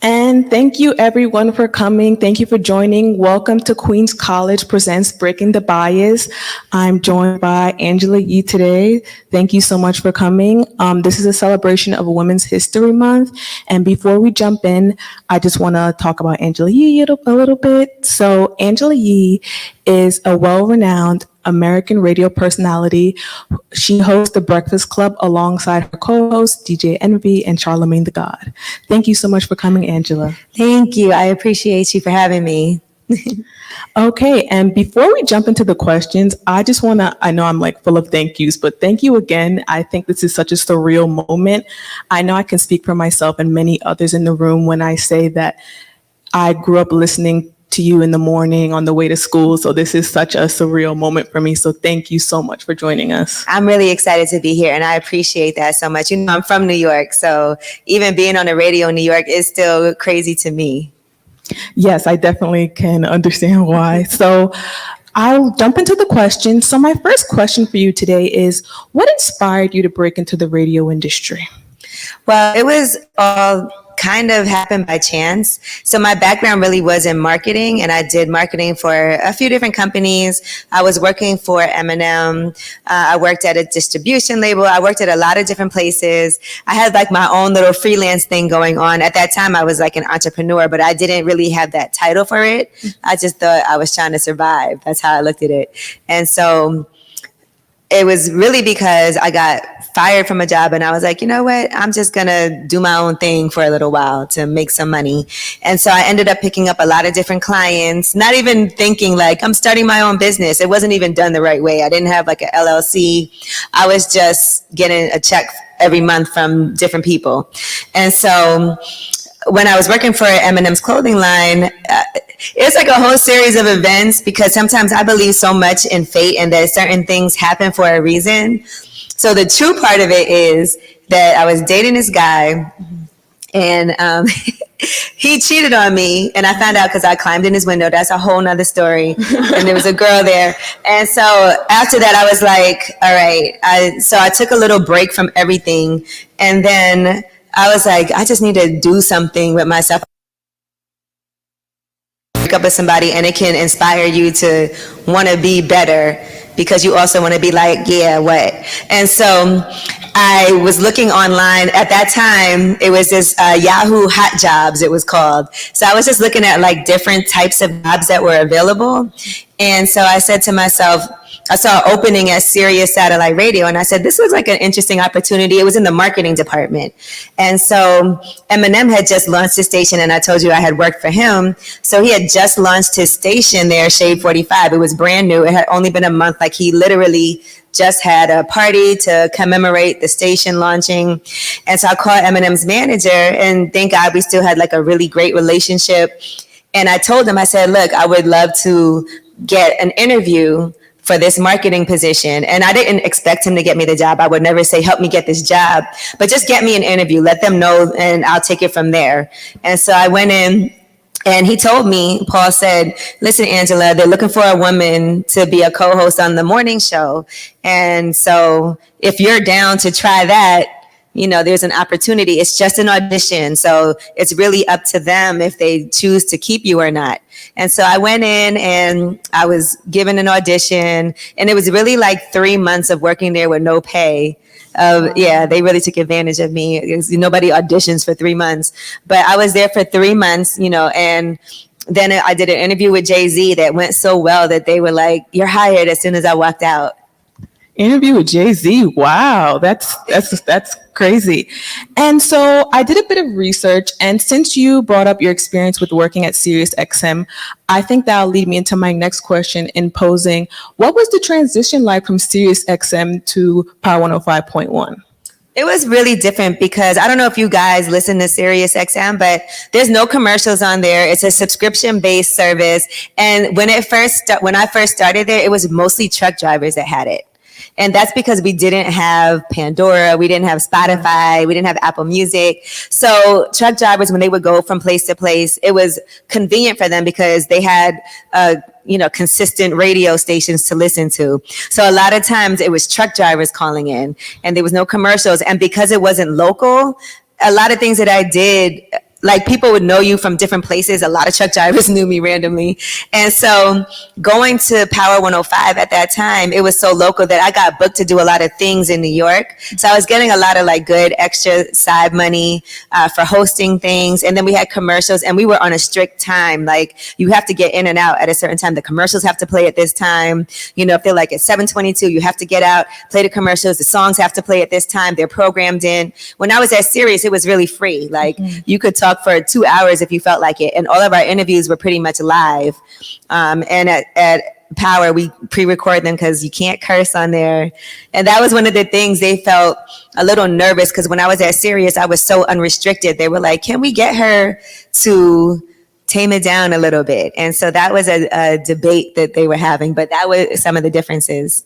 And thank you everyone for coming. Thank you for joining. Welcome to Queens College Presents Breaking the Bias. I'm joined by Angela Yee today. Thank you so much for coming. This is a celebration of Women's History Month. And before we jump in, I just want to talk about Angela Yee a little bit. So Angela Yee is a well-renowned American radio personality. She hosts The Breakfast Club alongside her co-hosts, DJ Envy and Charlemagne the God. Thank you so much for coming, Angela. Thank you. I appreciate you for having me. Okay, and before we jump into the questions, I just want to, I know I'm like full of thank yous, but thank you again. I think this is such a surreal moment. I know I can speak for myself and many others in the room when I say that I grew up listening to you in the morning on the way to school. So this is such a surreal moment for me. So thank you so much for joining us. I'm really excited to be here and I appreciate that so much. You know, I'm from New York, so even being on the radio in New York is still crazy to me. Yes, I definitely can understand why. So I'll jump into the questions. So my first question for you today is, what inspired you to break into the radio industry? Well, it was all kind of happened by chance. So my background really was in marketing, and I did marketing for a few different companies. I was working for Eminem. I worked at a distribution label. I worked at a lot of different places. I had like my own little freelance thing going on. At that time, I was like an entrepreneur, but I didn't really have that title for it. I just thought I was trying to survive. That's how I looked at it. And so it was really because I got fired from a job and I was like, you know what, I'm just gonna do my own thing for a little while to make some money. And so I ended up picking up a lot of different clients, not even thinking like I'm starting my own business. It wasn't even done the right way. I didn't have like an LLC. I was just getting a check every month from different people. And so when I was working for Eminem's clothing line, it's like a whole series of events because sometimes I believe so much in fate and that certain things happen for a reason. So the true part of it is that I was dating this guy and he cheated on me and I found out because I climbed in his window. That's a whole nother story. And there was a girl there. And so after that, I was like, all right. So I took a little break from everything. And then I was like, I just need to do something with myself. Break up with somebody and it can inspire you to want to be better because you also want to be like, yeah, what? And so I was looking online. At that time, it was this Yahoo Hot Jobs, it was called. So I was just looking at like different types of jobs that were available. And so I said to myself, I saw an opening at Sirius Satellite Radio, and I said, this looks like an interesting opportunity. It was in the marketing department. And so Eminem had just launched his station, and I told you I had worked for him. So he had just launched his station there, Shade 45. It was brand new. It had only been a month. Like he literally just had a party to commemorate the station launching. And so I called Eminem's manager, and thank God we still had like a really great relationship. And I told him, I said, look, I would love to get an interview for this marketing position. And I didn't expect him to get me the job. I would never say, help me get this job, but just get me an interview, let them know, and I'll take it from there. And so I went in and he told me, Paul said, listen, Angela, they're looking for a woman to be a co-host on the morning show. And so if you're down to try that, you know, there's an opportunity. It's just an audition. So it's really up to them if they choose to keep you or not. And so I went in and I was given an audition, and it was really like 3 months of working there with no pay. Yeah, they really took advantage of me. Nobody auditions for 3 months, but I was there for 3 months, you know, and then I did an interview with Jay-Z that went so well that they were like, you're hired as soon as I walked out. Interview with Jay-Z. Wow, that's crazy. And so I did a bit of research, and since you brought up your experience with working at SiriusXM, I think that'll lead me into my next question in posing, what was the transition like from SiriusXM to Power 105.1? It was really different because I don't know if you guys listen to SiriusXM, but there's no commercials on there. It's a subscription-based service. And when I first started there, it was mostly truck drivers that had it. And that's because we didn't have Pandora, we didn't have Spotify, we didn't have Apple Music. So truck drivers, when they would go from place to place, it was convenient for them because they had consistent radio stations to listen to. So a lot of times it was truck drivers calling in and there was no commercials. And because it wasn't local, a lot of things that I did, like people would know you from different places. A lot of truck drivers knew me randomly. And so going to Power 105 at that time, it was so local that I got booked to do a lot of things in New York. So I was getting a lot of like good extra side money for hosting things. And then we had commercials and we were on a strict time. Like you have to get in and out at a certain time. The commercials have to play at this time. If they're like at 7:22, you have to get out, play the commercials. The songs have to play at this time. They're programmed in. When I was at Sirius, it was really free. Like you could talk for 2 hours if you felt like it. And all of our interviews were pretty much live. And at Power, we pre-record them because you can't curse on there. And that was one of the things they felt a little nervous because when I was at Sirius, I was so unrestricted. They were like, can we get her to tame it down a little bit? And so that was a debate that they were having, but that was some of the differences.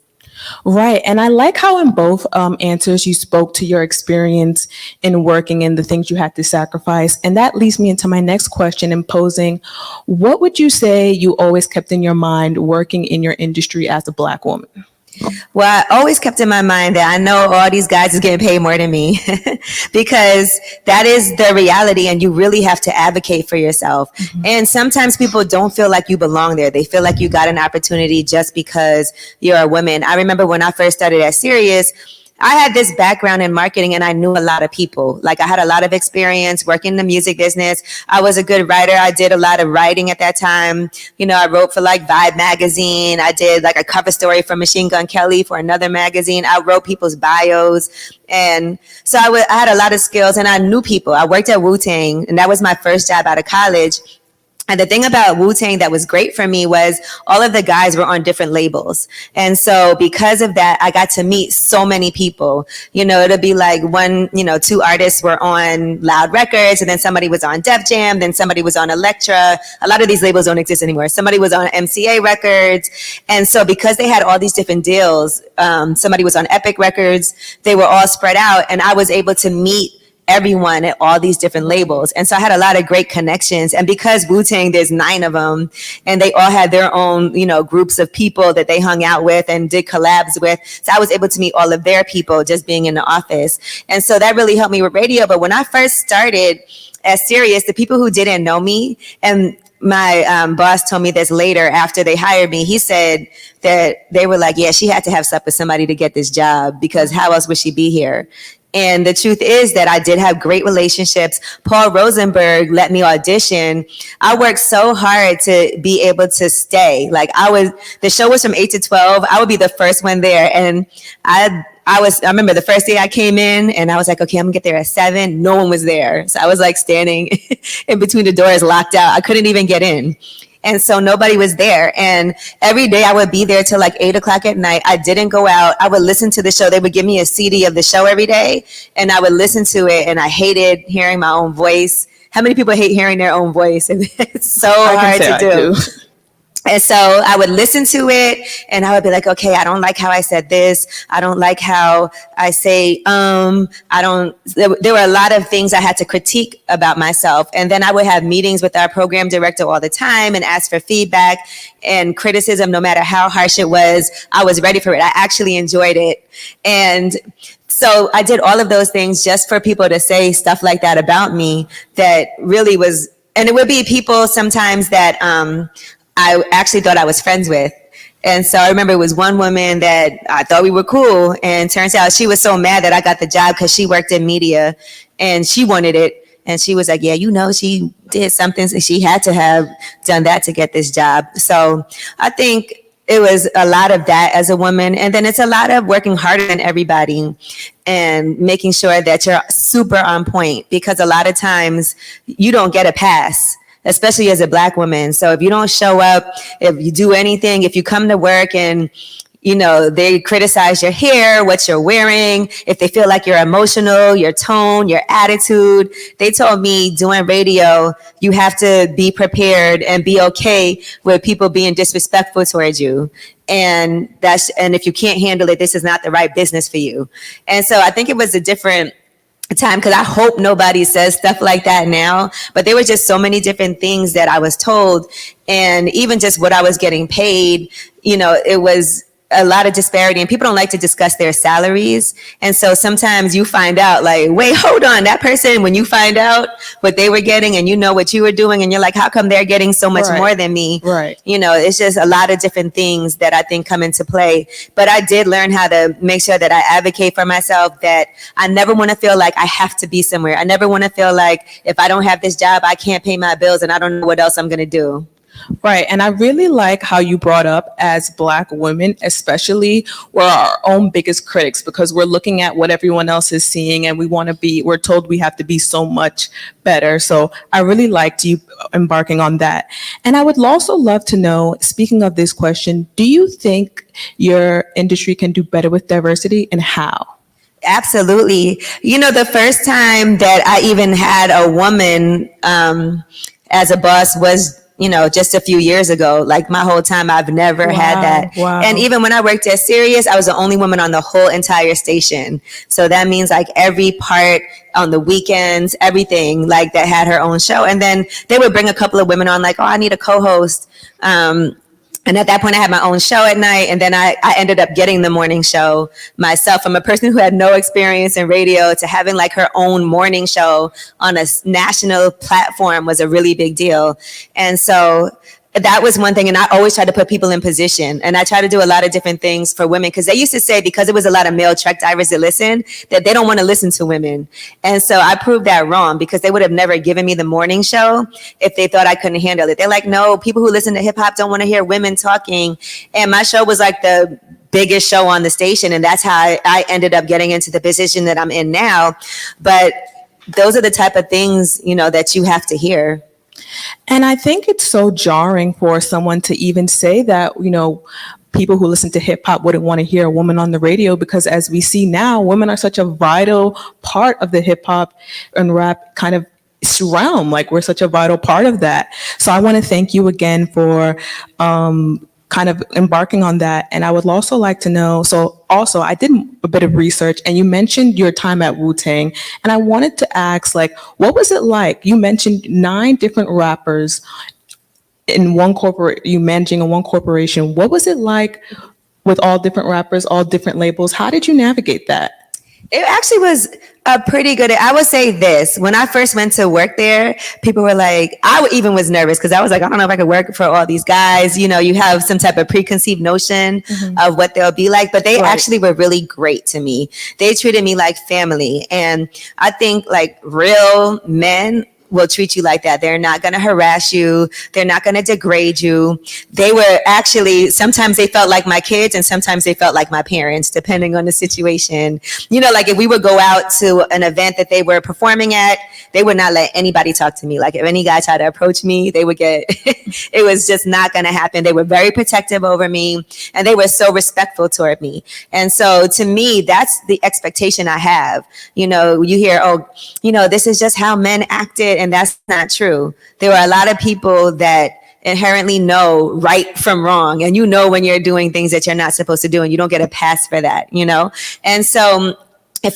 Right. And I like how in both answers you spoke to your experience in working and the things you had to sacrifice. And that leads me into my next question in posing, what would you say you always kept in your mind working in your industry as a Black woman? Well, I always kept in my mind that I know all these guys is getting paid more than me because that is the reality and you really have to advocate for yourself. Mm-hmm. And sometimes people don't feel like you belong there. They feel like you got an opportunity just because you're a woman. I remember when I first started at Sirius, I had this background in marketing and I knew a lot of people. Like I had a lot of experience working in the music business. I was a good writer. I did a lot of writing at that time. I wrote for like Vibe magazine. I did like a cover story for Machine Gun Kelly for another magazine. I wrote people's bios. And so I had a lot of skills and I knew people. I worked at WuTang and that was my first job out of college. And the thing about WuTang that was great for me was all of the guys were on different labels. And so because of that, I got to meet so many people. It'll be like two artists were on Loud Records and then somebody was on Def Jam, then somebody was on Elektra. A lot of these labels don't exist anymore. Somebody was on MCA Records. And so because they had all these different deals, somebody was on Epic Records, they were all spread out and I was able to meet everyone at all these different labels. And so I had a lot of great connections. And because WuTang, there's 9 of them and they all had their own, groups of people that they hung out with and did collabs with. So I was able to meet all of their people just being in the office. And so that really helped me with radio. But when I first started at Sirius, the people who didn't know me, and my boss told me this later after they hired me, he said that they were like, yeah, she had to have slept with somebody to get this job because how else would she be here? And the truth is that I did have great relationships. Paul Rosenberg let me audition. I worked so hard to be able to stay. Like the show was from 8 to 12. I would be the first one there. And I remember the first day I came in and I was like, okay, I'm gonna get there at 7. No one was there. So I was like standing in between the doors locked out. I couldn't even get in. And so nobody was there. And every day I would be there till like 8 o'clock at night. I didn't go out. I would listen to the show. They would give me a CD of the show every day and I would listen to it. And I hated hearing my own voice. How many people hate hearing their own voice? It's so hard to do. And so I would listen to it and I would be like, okay, I don't like how I said this. I don't like how I say, there were a lot of things I had to critique about myself. And then I would have meetings with our program director all the time and ask for feedback and criticism, no matter how harsh it was. I was ready for it. I actually enjoyed it. And so I did all of those things just for people to say stuff like that about me that really was, and it would be people sometimes that, I actually thought I was friends with. And so I remember it was one woman that I thought we were cool. And turns out she was so mad that I got the job because she worked in media and she wanted it. And she was like, yeah, she did something. So she had to have done that to get this job. So I think it was a lot of that as a woman. And then it's a lot of working harder than everybody and making sure that you're super on point because a lot of times you don't get a pass, especially as a Black woman. So if you don't show up, if you do anything, if you come to work and, they criticize your hair, what you're wearing, if they feel like you're emotional, your tone, your attitude, they told me doing radio, you have to be prepared and be okay with people being disrespectful towards you. and if you can't handle it, this is not the right business for you. And so I think it was a different time, because I hope nobody says stuff like that now, but there were just so many different things that I was told, and even just what I was getting paid, it was a lot of disparity, and people don't like to discuss their salaries. And so sometimes you find out, like, wait, hold on, that person, when you find out what they were getting and what you were doing, and you're like, how come they're getting so much more than me? Right. It's just a lot of different things that I think come into play. But I did learn how to make sure that I advocate for myself, that I never want to feel like I have to be somewhere. I never want to feel like if I don't have this job, I can't pay my bills and I don't know what else I'm going to do. Right. And I really like how you brought up, as Black women, especially, we're our own biggest critics, because we're looking at what everyone else is seeing, and we're told we have to be so much better. So I really liked you embarking on that. And I would also love to know, speaking of this question, do you think your industry can do better with diversity, and how? Absolutely. The first time that I even had a woman as a boss was just a few years ago. Like, my whole time, I've never had that. Wow. And even when I worked at Sirius, I was the only woman on the whole entire station. So that means, like, every part on the weekends, everything, like, that had her own show. And then they would bring a couple of women on, like, oh, I need a co-host. And at that point, I had my own show at night. And then I ended up getting the morning show myself. From a person who had no experience in radio to having, like, her own morning show on a national platform was a really big deal. And so that was one thing. And I always try to put people in position. And I try to do a lot of different things for women, because they used to say, because it was a lot of male truck drivers that listen, that they don't want to listen to women. And so I proved that wrong, because they would have never given me the morning show if they thought I couldn't handle it. They're like, no, people who listen to hip hop don't want to hear women talking. And my show was like the biggest show on the station. And that's how I ended up getting into the position that I'm in now. But those are the type of things, that you have to hear. And I think it's so jarring for someone to even say that, people who listen to hip hop wouldn't want to hear a woman on the radio, because as we see now, women are such a vital part of the hip hop and rap kind of realm. Like, we're such a vital part of that. So I want to thank you again for kind of embarking on that. And I would also like to know, so also I did a bit of research, and you mentioned your time at WuTang, and I wanted to ask, like, what was it like? You mentioned 9 different rappers in one you managing in one corporation. What was it like with all different rappers, all different labels? How did you navigate that? It actually was a pretty good. I would say this: when I first went to work there, people were like, even was nervous, because I was like, I don't know if I could work for all these guys. You have some type of preconceived notion of what they'll be like, but they actually were really great to me. They treated me like family. And I think, like, real men will treat you like that. They're not going to harass you. They're not going to degrade you. They were actually, sometimes they felt like my kids, and sometimes they felt like my parents, depending on the situation. Like, if we would go out to an event that they were performing at, they would not let anybody talk to me. Like, if any guy tried to approach me, they would get, it was just not going to happen. They were very protective over me, and they were so respectful toward me. And so to me, that's the expectation I have. You hear, this is just how men acted. And that's not true. There are a lot of people that inherently know right from wrong. And when you're doing things that you're not supposed to do, and you don't get a pass for that, And so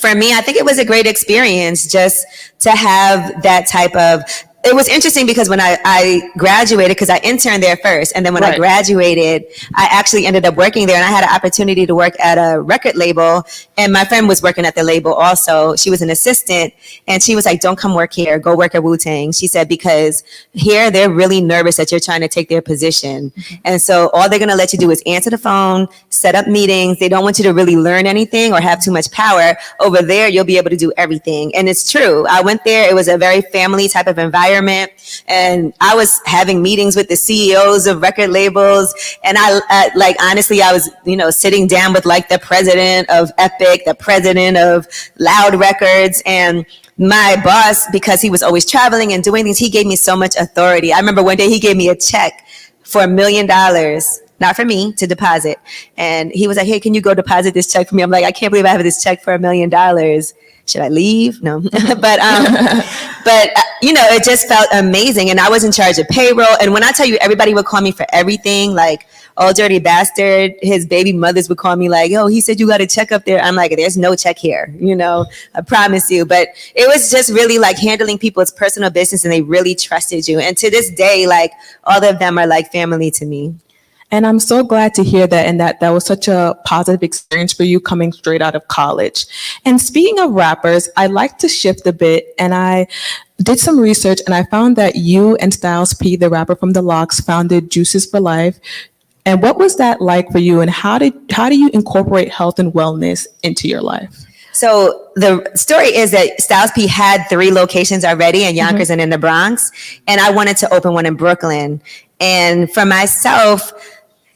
for me, I think it was a great experience just to have that type of. It was interesting, because when I graduated, because I interned there first, and then when I graduated, I actually ended up working there, and I had an opportunity to work at a record label, and my friend was working at the label also. She was an assistant, and she was like, don't come work here, go work at WuTang. She said, because here they're really nervous that you're trying to take their position. And so all they're going to let you do is answer the phone, set up meetings. They don't want you to really learn anything or have too much power. Over there, you'll be able to do everything. And it's true. I went there. It was a very family type of environment. And I was having meetings with the CEOs of record labels. And honestly, I was, sitting down with, like, the president of Epic, the president of Loud Records. And my boss, because he was always traveling and doing things, he gave me so much authority. I remember one day he gave me a check for $1 million. not for me, to deposit. And he was like, hey, can you go deposit this check for me? I'm like, I can't believe I have this check for $1 million. Should I leave? No. but it just felt amazing. And I was in charge of payroll. And when I tell you, everybody would call me for everything, like, oh, dirty bastard. His baby mothers would call me like, oh, he said you got a check up there. I'm like, there's no check here. I promise you. But it was just really like handling people's personal business, and they really trusted you. And to this day, like, all of them are like family to me. And I'm so glad to hear that, and that was such a positive experience for you coming straight out of college. And speaking of rappers, I like to shift a bit, and I did some research, and I found that you and Styles P, the rapper from The Lox, founded Juices for Life. And what was that like for you, and how do you incorporate health and wellness into your life? So the story is that Styles P had 3 locations already in Yonkers and in the Bronx, and I wanted to open one in Brooklyn. And for myself,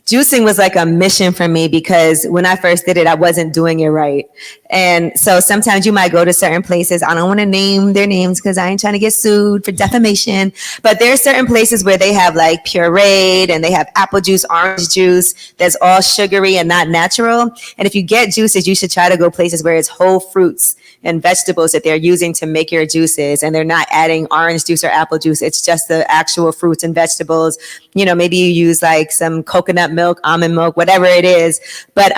juicing was like a mission for me, because when I first did it, I wasn't doing it right. And so sometimes you might go to certain places. I don't want to name their names because I ain't trying to get sued for defamation. But there are certain places where they have like pureed, and they have apple juice, orange juice that's all sugary and not natural. And if you get juices, you should try to go places where it's whole fruits and vegetables that they're using to make your juices, and they're not adding orange juice or apple juice. It's just the actual fruits and vegetables. Maybe you use like some coconut milk, almond milk, whatever it is. But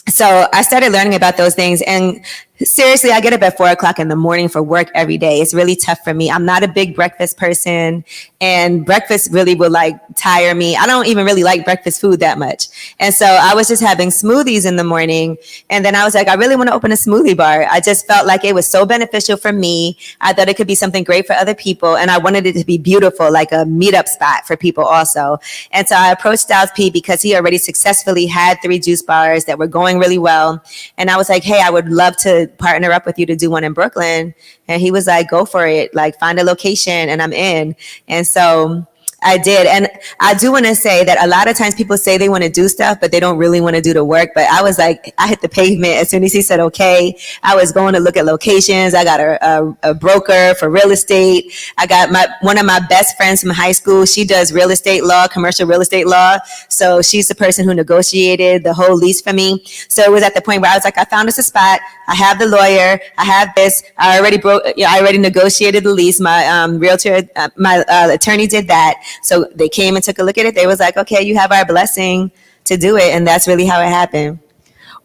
so I started learning about those things, and seriously, I get up at 4:00 in the morning for work every day. It's really tough for me. I'm not a big breakfast person, and breakfast really will like tire me. I don't even really like breakfast food that much. And so I was just having smoothies in the morning. And then I was like, I really want to open a smoothie bar. I just felt like it was so beneficial for me. I thought it could be something great for other people. And I wanted it to be beautiful, like a meetup spot for people also. And so I approached Styles P because he already successfully had 3 juice bars that were going really well. And I was like, hey, I would love to partner up with you to do one in Brooklyn. And he was like, go for it. Like, find a location and I'm in. And so I did. And I do want to say that a lot of times people say they want to do stuff, but they don't really want to do the work. But I was like, I hit the pavement as soon as he said, okay. I was going to look at locations. I got a broker for real estate. I got one of my best friends from high school. She does real estate law, commercial real estate law. So she's the person who negotiated the whole lease for me. So it was at the point where I was like, I found us a spot. I have the lawyer. I have this. I already negotiated the lease. My realtor, my attorney did that. So they came and took a look at it. They was like, okay, you have our blessing to do it. And that's really how it happened.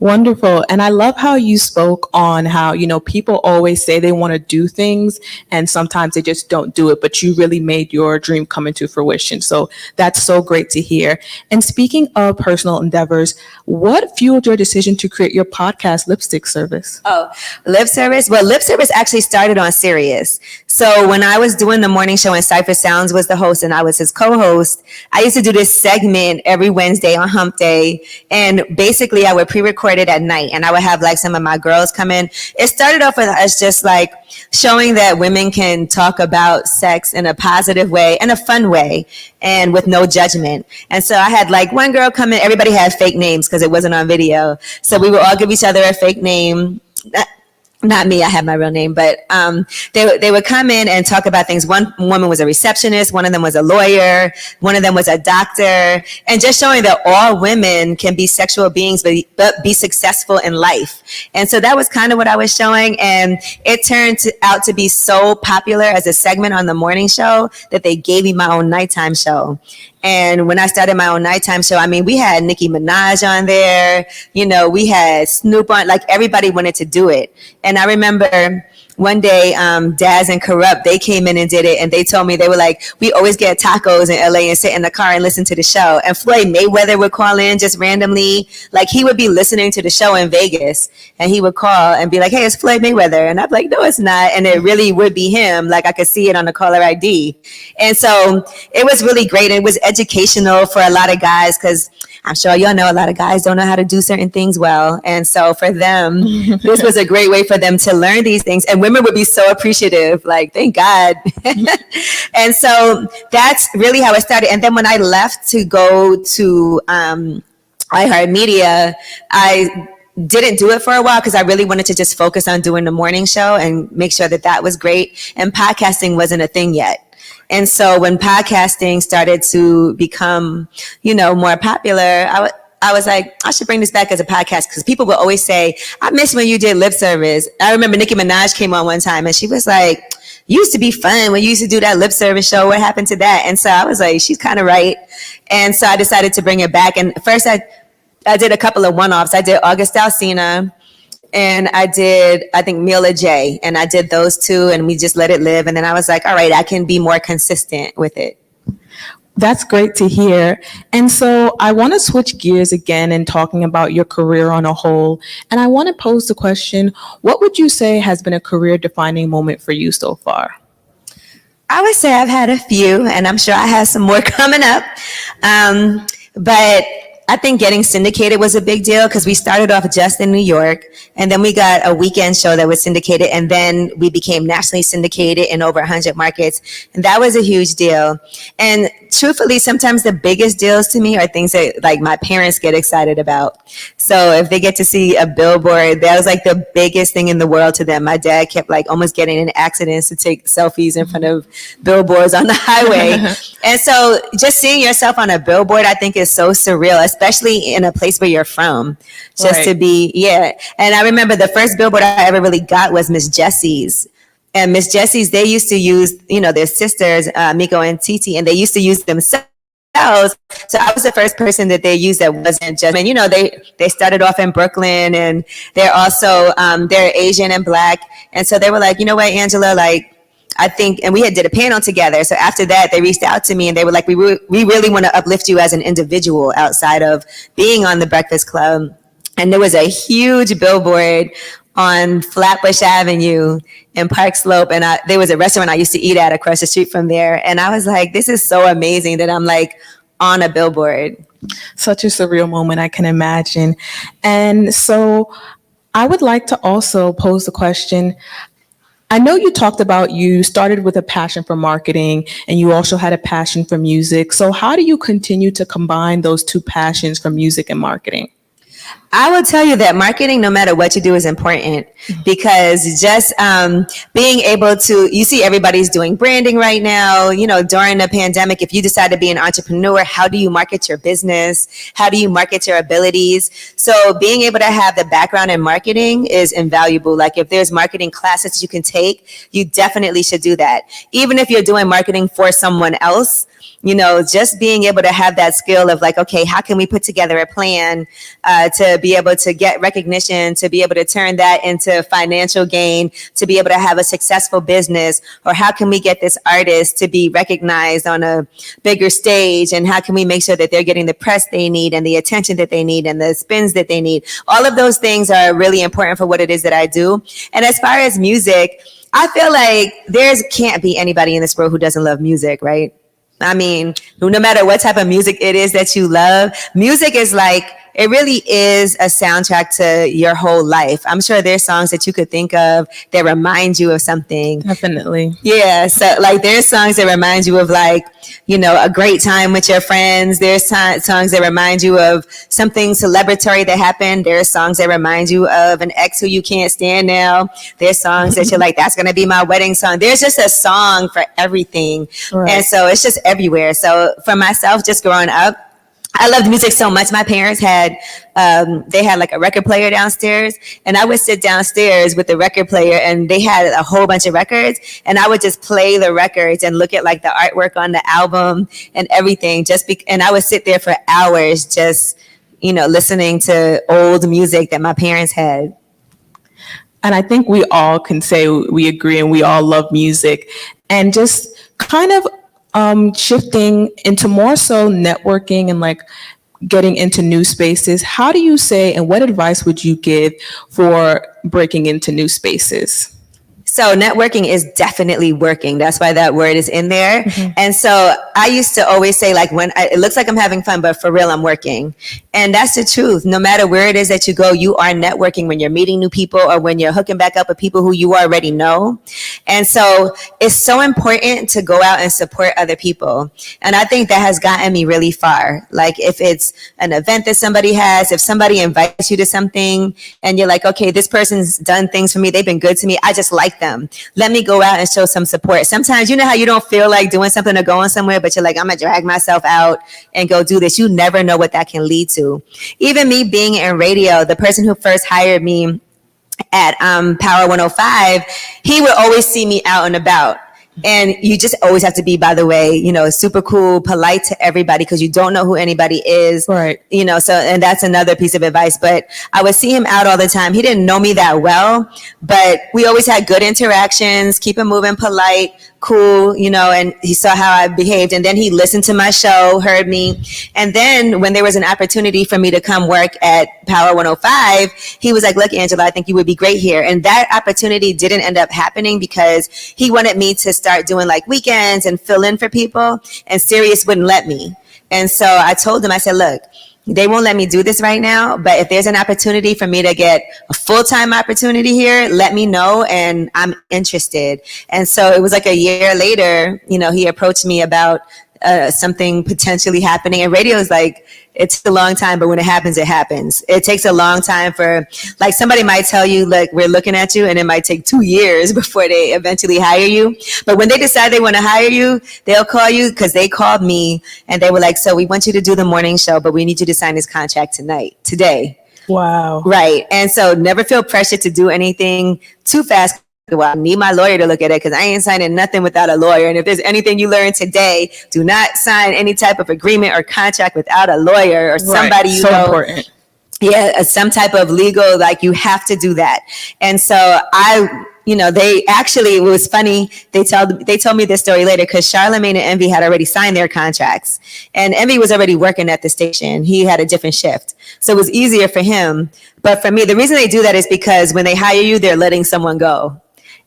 Wonderful. And I love how you spoke on how, people always say they want to do things and sometimes they just don't do it, but you really made your dream come into fruition. So that's so great to hear. And speaking of personal endeavors, what fueled your decision to create your podcast, Lipstick Service? Oh, Lip Service? Well, Lip Service actually started on Sirius. So when I was doing the morning show and Cypher Sounds was the host and I was his co-host, I used to do this segment every Wednesday on Hump Day. And basically I would pre-record it at night and I would have like some of my girls come in. It started off with us just like showing that women can talk about sex in a positive way and a fun way and with no judgment. And so I had like one girl come in, everybody had fake names because it wasn't on video. So we would all give each other a fake name. Not me, I have my real name, but they would come in and talk about things. One woman was a receptionist, one of them was a lawyer, one of them was a doctor, and just showing that all women can be sexual beings, but be successful in life. And so that was kind of what I was showing, and it turned out to be so popular as a segment on the morning show that they gave me my own nighttime show. And when I started my own nighttime show, I mean, we had Nicki Minaj on there, we had Snoop on, like everybody wanted to do it. And I remember one day, Daz and Corrupt, they came in and did it. And they told me, they were like, we always get tacos in LA and sit in the car and listen to the show. And Floyd Mayweather would call in just randomly. Like he would be listening to the show in Vegas and he would call and be like, hey, it's Floyd Mayweather. And I'm like, no, it's not. And it really would be him. Like I could see it on the caller ID. And so it was really great. It was educational for a lot of guys because I'm sure y'all know a lot of guys don't know how to do certain things well. And so for them, this was a great way for them to learn these things. And women would be so appreciative, like, thank God. And so that's really how it started. And then when I left to go to iHeartMedia, I didn't do it for a while because I really wanted to just focus on doing the morning show and make sure that that was great. And podcasting wasn't a thing yet. And so when podcasting started to become, more popular, I was like, I should bring this back as a podcast, because people will always say, I miss when you did lip service. I remember Nicki Minaj came on one time and she was like, used to be fun when you used to do that lip service show. What happened to that? And so I was like, she's kind of right. And so I decided to bring it back. And first I did a couple of one-offs. I did August Alsina, and I did, I think, Mila J. And I did those two, and we just let it live. And then I was like, all right, I can be more consistent with it. That's great to hear. And so I want to switch gears again and talking about your career on a whole. And I want to pose the question, what would you say has been a career defining moment for you so far? I would say I've had a few, and I'm sure I have some more coming up. But I think getting syndicated was a big deal, because we started off just in New York, and then we got a weekend show that was syndicated, and then we became nationally syndicated in over 100 markets. And that was a huge deal. And truthfully, sometimes the biggest deals to me are things that like my parents get excited about. So if they get to see a billboard, that was like the biggest thing in the world to them. My dad kept like almost getting in accidents to take selfies in front of billboards on the highway. And so just seeing yourself on a billboard, I think, is so surreal, especially in a place where you're from. Just Right. to be, yeah. And I remember the first billboard I ever really got was Miss Jessie's. And Miss Jessie's, they used to use, their sisters, Miko and Titi, and they used to use themselves. So I was the first person that they used that wasn't just, they started off in Brooklyn, and they're also, they're Asian and Black. And so they were like, you know what, Angela, like, I think, and we had did a panel together. So after that, they reached out to me and they were like, we really want to uplift you as an individual outside of being on the Breakfast Club. And there was a huge billboard on Flatbush Avenue in Park Slope. And there was a restaurant I used to eat at across the street from there. And I was like, this is so amazing that I'm like on a billboard. Such a surreal moment, I can imagine. And so I would like to also pose the question, I know you talked about you started with a passion for marketing and you also had a passion for music. So how do you continue to combine those two passions for music and marketing? I will tell you that marketing, no matter what you do, is important, because just being able to, you see everybody's doing branding right now, during the pandemic. If you decide to be an entrepreneur, how do you market your business? How do you market your abilities? So being able to have the background in marketing is invaluable. Like if there's marketing classes you can take, you definitely should do that. Even if you're doing marketing for someone else, just being able to have that skill of like, okay, how can we put together a plan to be able to get recognition, to be able to turn that into financial gain, to be able to have a successful business, or how can we get this artist to be recognized on a bigger stage, and how can we make sure that they're getting the press they need and the attention that they need and the spins that they need. All of those things are really important for what it is that I do. And as far as music, I feel like can't be anybody in this world who doesn't love music, right? I mean, no matter what type of music it is that you love, music is like, it really is a soundtrack to your whole life. I'm sure there's songs that you could think of that remind you of something. Definitely. Yeah. So like there's songs that remind you of like, a great time with your friends. There's songs that remind you of something celebratory that happened. There's songs that remind you of an ex who you can't stand now. There's songs that you're like, that's going to be my wedding song. There's just a song for everything. Right. And so it's just everywhere. So for myself, just growing up, I loved music so much. My parents had like a record player downstairs, and I would sit downstairs with the record player, and they had a whole bunch of records, and I would just play the records and look at like the artwork on the album and everything. And I would sit there for hours just, listening to old music that my parents had. And I think we all can say we agree and we all love music. And just kind of shifting into more so networking and like getting into new spaces, how do you say, and what advice would you give for breaking into new spaces? So networking is definitely working. That's why that word is in there. Mm-hmm. And so I used to always say, like, it looks like I'm having fun, but for real, I'm working. And that's the truth. No matter where it is that you go, you are networking when you're meeting new people or when you're hooking back up with people who you already know. And so it's so important to go out and support other people. And I think that has gotten me really far. Like if it's an event that somebody has, if somebody invites you to something and you're like, okay, this person's done things for me, they've been good to me, I just like like them. Let me go out and show some support. Sometimes, you know how you don't feel like doing something or going somewhere, but you're like, I'm going to drag myself out and go do this. You never know what that can lead to. Even me being in radio, the person who first hired me at Power 105, he would always see me out and about. And you just always have to be, by the way, you know, super cool, polite to everybody, because you don't know who anybody is. Right. You know, so, and that's another piece of advice. But I would see him out all the time. He didn't know me that well, but we always had good interactions, keep it moving, polite, cool, you know, and he saw how I behaved. And then he listened to my show, heard me. And then when there was an opportunity for me to come work at Power 105, he was like, look, Angela, I think you would be great here. And that opportunity didn't end up happening because he wanted me to start doing like weekends and fill in for people, and Sirius wouldn't let me. And so I told him, I said, look, they won't let me do this right now, but if there's an opportunity for me to get a full-time opportunity here, let me know, and I'm interested. And so it was like a year later, you know, he approached me about something potentially happening. And radio is like, it's a long time, but when it happens, it happens. It takes a long time for, like, somebody might tell you, like, we're looking at you, and it might take 2 years before they eventually hire you. But when they decide they want to hire you, they'll call you, because they called me and they were like, so we want you to do the morning show, but we need you to sign this contract today. Wow. Right. And so never feel pressured to do anything too fast. Well, I need my lawyer to look at it, because I ain't signing nothing without a lawyer. And if there's anything you learn today, do not sign any type of agreement or contract without a lawyer or somebody you know. Important. Yeah, some type of legal, like, you have to do that. And so you know, they actually, it was funny. They told me this story later, because Charlemagne and Envy had already signed their contracts, and Envy was already working at the station. He had a different shift, so it was easier for him. But for me, the reason they do that is because when they hire you, they're letting someone go.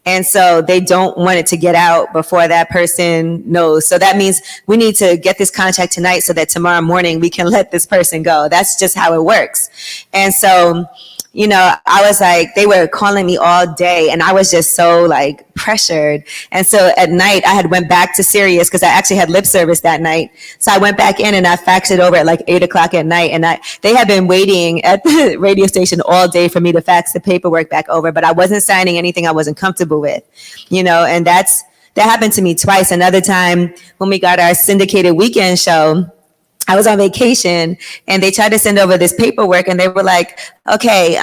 And so they don't want it to get out before that person knows. So that means we need to get this contract tonight so that tomorrow morning we can let this person go. That's just how it works. And so, you know, I was like, they were calling me all day, and I was just so like pressured. And so at night I had went back to Sirius, because I actually had lip service that night. So I went back in and I faxed it over at like 8:00 at night. And they had been waiting at the radio station all day for me to fax the paperwork back over, but I wasn't signing anything I wasn't comfortable with, you know, and that happened to me twice. Another time when we got our syndicated weekend show, I was on vacation, and they tried to send over this paperwork, and they were like, okay,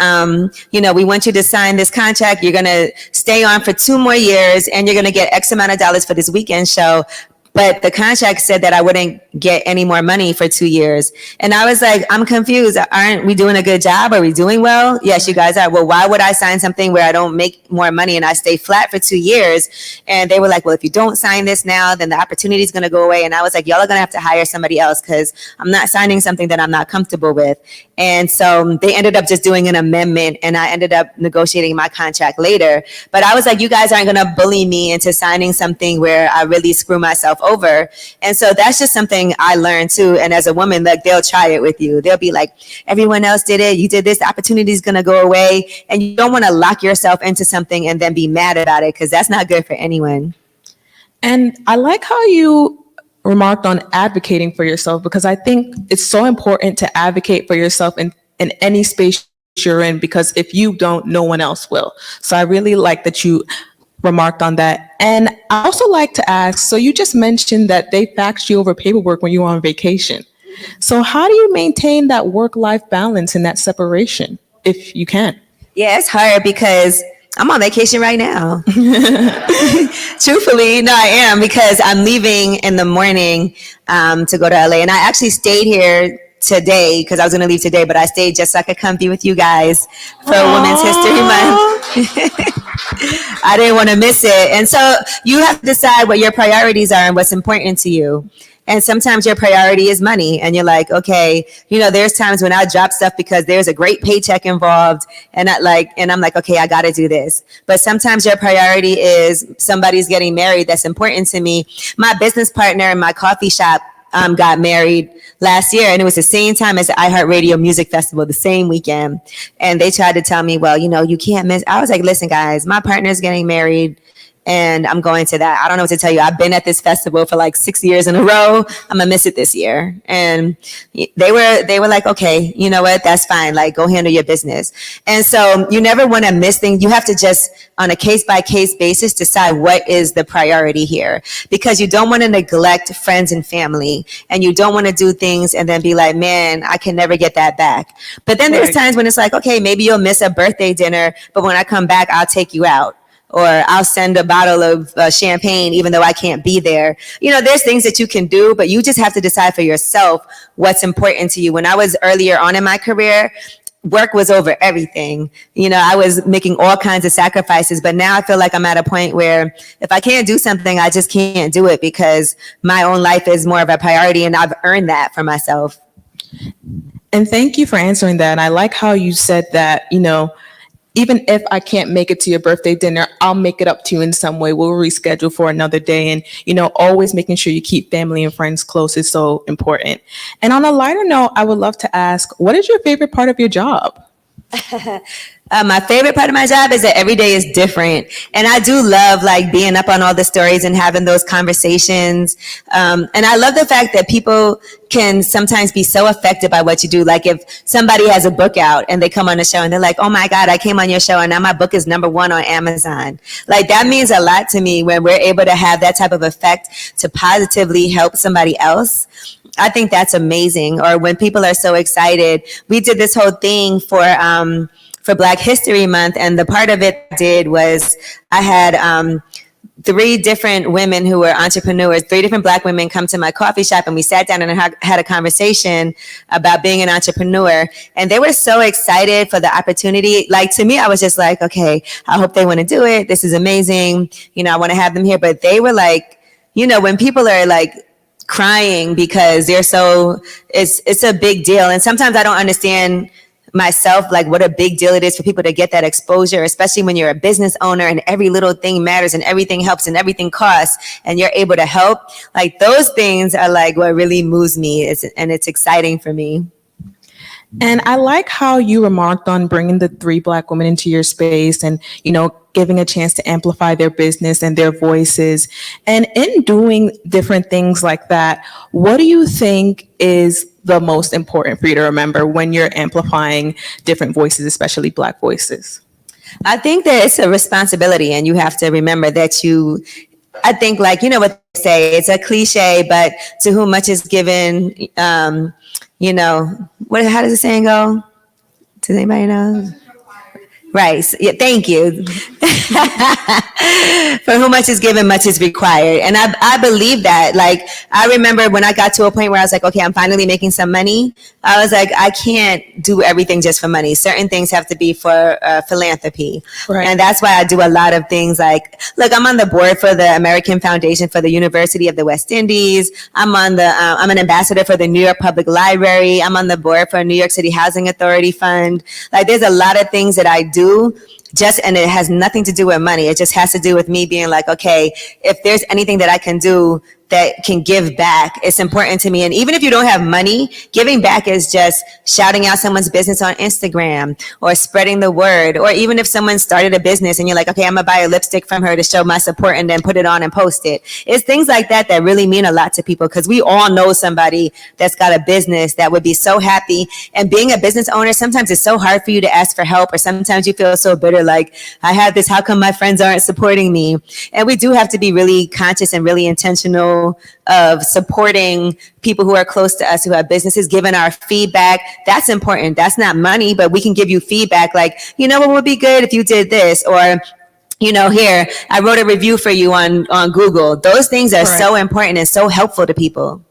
you know, we want you to sign this contract. You're going to stay on for 2 more years, and you're going to get X amount of dollars for this weekend show. But the contract said that I wouldn't get any more money for 2 years. And I was like, I'm confused. Aren't we doing a good job? Are we doing well? Yes, you guys are. Well, why would I sign something where I don't make more money and I stay flat for 2 years? And they were like, well, if you don't sign this now, then the opportunity is going to go away. And I was like, y'all are going to have to hire somebody else, because I'm not signing something that I'm not comfortable with. And so they ended up just doing an amendment, and I ended up negotiating my contract later. But I was like, you guys aren't going to bully me into signing something where I really screw myself over. And so that's just something I learned too. And as a woman, like, they'll try it with you. They'll be like, everyone else did it, you did this, the opportunity is going to go away. And you don't want to lock yourself into something and then be mad about it, because that's not good for anyone. And I like how you remarked on advocating for yourself, because I think it's so important to advocate for yourself in any space you're in, because if you don't, no one else will. So I really like that you remarked on that. And I also like to ask, so you just mentioned that they faxed you over paperwork when you were on vacation. So how do you maintain that work-life balance and that separation, if you can? Yeah, it's hard, because I'm on vacation right now. Truthfully, no, I am, because I'm leaving in the morning to go to LA. And I actually stayed here today, because I was going to leave today, but I stayed just so I could come be with you guys for Women's History Month. I didn't want to miss it. And so you have to decide what your priorities are and what's important to you. And sometimes your priority is money, and you're like, okay, you know, there's times when I drop stuff because there's a great paycheck involved, and I'm like, okay, I got to do this. But sometimes your priority is somebody's getting married that's important to me. My business partner in my coffee shop got married last year, and it was the same time as the iHeartRadio Music Festival, the same weekend. And they tried to tell me, well, you know, you can't miss. I was like, listen, guys, my partner's getting married. and I'm going to that. I don't know what to tell you. I've been at this festival for like 6 years in a row. I'm gonna miss it this year. And they were like, okay, you know what? That's fine. Like, go handle your business. And so you never want to miss things. You have to just, on a case by case basis, decide what is the priority here, because you don't want to neglect friends and family, and you don't want to do things and then be like, man, I can never get that back. But then there's times when it's like, okay, maybe you'll miss a birthday dinner, but when I come back, I'll take you out. Or I'll send a bottle of champagne, even though I can't be there. You know, there's things that you can do, but you just have to decide for yourself what's important to you. When I was earlier on in my career, work was over everything. You know, I was making all kinds of sacrifices, but now I feel like I'm at a point where if I can't do something, I just can't do it, because my own life is more of a priority, and I've earned that for myself. And thank you for answering that. And I like how you said that, you know, even if I can't make it to your birthday dinner, I'll make it up to you in some way. We'll reschedule for another day. And, you know, always making sure you keep family and friends close is so important. And on a lighter note, I would love to ask, what is your favorite part of your job? My favorite part of my job is that every day is different. And I do love like being up on all the stories and having those conversations. And I love the fact that people can sometimes be so affected by what you do. Like if somebody has a book out and they come on the show and they're like, oh my God, I came on your show and now my book is #1 on Amazon. Like that means a lot to me when we're able to have that type of effect to positively help somebody else. I think that's amazing. Or when people are so excited. We did this whole thing for Black History Month, and the part of it I did was I had 3 different women who were entrepreneurs, 3 different Black women come to my coffee shop, and we sat down and had a conversation about being an entrepreneur. And they were so excited for the opportunity. Like to me, I was just like, okay, I hope they want to do it. This is amazing. You know, I want to have them here. But they were like, you know, when people are like crying because they're so, it's a big deal. And sometimes I don't understand myself, like what a big deal it is for people to get that exposure, especially when you're a business owner and every little thing matters and everything helps and everything costs and you're able to help. Like those things are like what really moves me, and it's exciting for me. And I like how you remarked on bringing the 3 Black women into your space and, you know, giving a chance to amplify their business and their voices. And in doing different things like that, what do you think is the most important for you to remember when you're amplifying different voices, especially Black voices? I think that it's a responsibility, and you have to remember that I think, like, you know what they say, it's a cliche, but to whom much is given, you know, how does the saying go? Does anybody know? Right. Yeah, thank you. For whom much is given, much is required. And I believe that. Like, I remember when I got to a point where I was like, okay, I'm finally making some money. I was like, I can't do everything just for money. Certain things have to be for philanthropy. Right. And that's why I do a lot of things like, look, I'm on the board for the American Foundation for the University of the West Indies. I'm an ambassador for the New York Public Library. I'm on the board for New York City Housing Authority Fund. Like, there's a lot of things that I do. And it has nothing to do with money. It just has to do with me being like, okay, if there's anything that I can do that can give back, it's important to me. And even if you don't have money, giving back is just shouting out someone's business on Instagram or spreading the word. Or even if someone started a business and you're like, okay, I'm gonna buy a lipstick from her to show my support and then put it on and post it. It's things like that that really mean a lot to people, because we all know somebody that's got a business that would be so happy. And being a business owner, sometimes it's so hard for you to ask for help, or sometimes you feel so bitter, like, I have this, how come my friends aren't supporting me? And we do have to be really conscious and really intentional of supporting people who are close to us, who have businesses, giving our feedback. That's important. That's not money, but we can give you feedback like, you know what would be good if you did this, or, you know, here, I wrote a review for you on Google. Those things are so important and so helpful to people.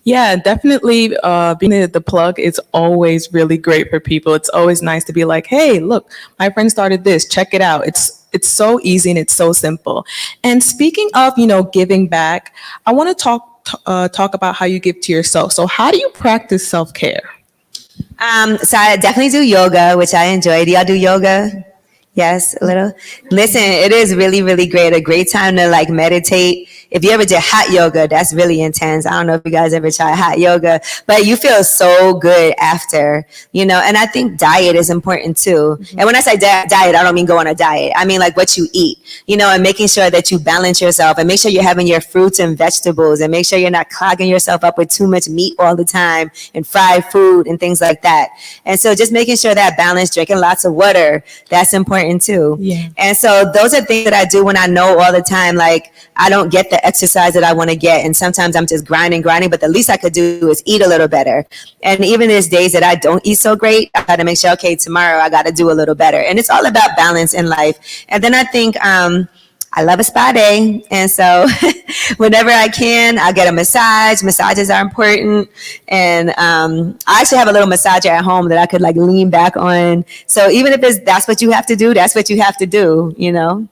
Yeah, definitely. Being the plug is always really great for people. It's always nice to be like, hey, look, my friend started this, check it out. It's so easy and it's so simple. And speaking of, you know, giving back, I want to talk about how you give to yourself. So how do you practice self-care? So I definitely do yoga, which I enjoy. Do y'all do yoga? Yes, a little. Listen, it is really, really great. A great time to like meditate. If you ever did hot yoga, that's really intense. I don't know if you guys ever tried hot yoga, but you feel so good after, and I think diet is important too. And when I say diet, I don't mean go on a diet. I mean like what you eat, and making sure that you balance yourself and make sure you're having your fruits and vegetables and make sure you're not clogging yourself up with too much meat all the time and fried food and things like that. And so just making sure that balance, drinking lots of water, that's important too. Yeah. And so those are things that I do when I know all the time, like I don't get the exercise that I want to get. And sometimes I'm just grinding, but the least I could do is eat a little better. And even there's days that I don't eat so great, I got to make sure, okay, tomorrow I got to do a little better. And it's all about balance in life. And then I think, I love a spa day. And so whenever I can, I get a massage. Massages are important. And I actually have a little massager at home that I could like lean back on. So even if that's what you have to do, that's what you have to do, And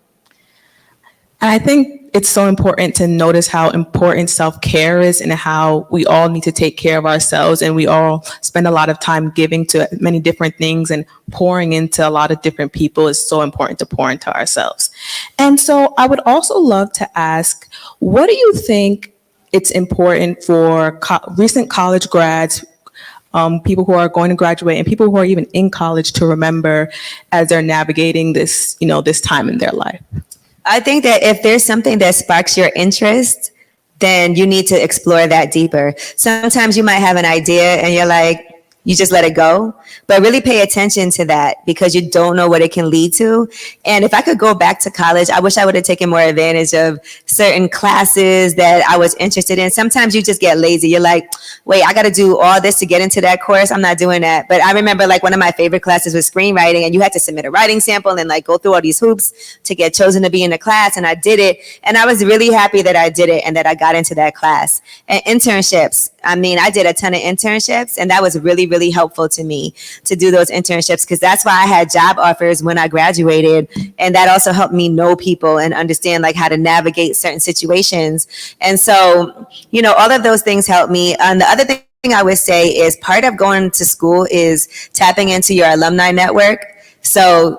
I think it's so important to notice how important self-care is and how we all need to take care of ourselves. And we all spend a lot of time giving to many different things and pouring into a lot of different people. Is so important to pour into ourselves. And so I would also love to ask, what do you think it's important for recent college grads, people who are going to graduate and people who are even in college to remember as they're navigating this, this time in their life? I think that if there's something that sparks your interest, then you need to explore that deeper. Sometimes you might have an idea and you're like, you just let it go, but really pay attention to that because you don't know what it can lead to. And if I could go back to college, I wish I would have taken more advantage of certain classes that I was interested in. Sometimes you just get lazy. You're like, wait, I got to do all this to get into that course. I'm not doing that. But I remember like one of my favorite classes was screenwriting, and you had to submit a writing sample and like go through all these hoops to get chosen to be in the class. And I did it. And I was really happy that I did it and that I got into that class. And internships. I mean, I did a ton of internships, and that was really, really helpful to me to do those internships because that's why I had job offers when I graduated. And that also helped me know people and understand like how to navigate certain situations. And so, all of those things helped me. And the other thing I would say is part of going to school is tapping into your alumni network. So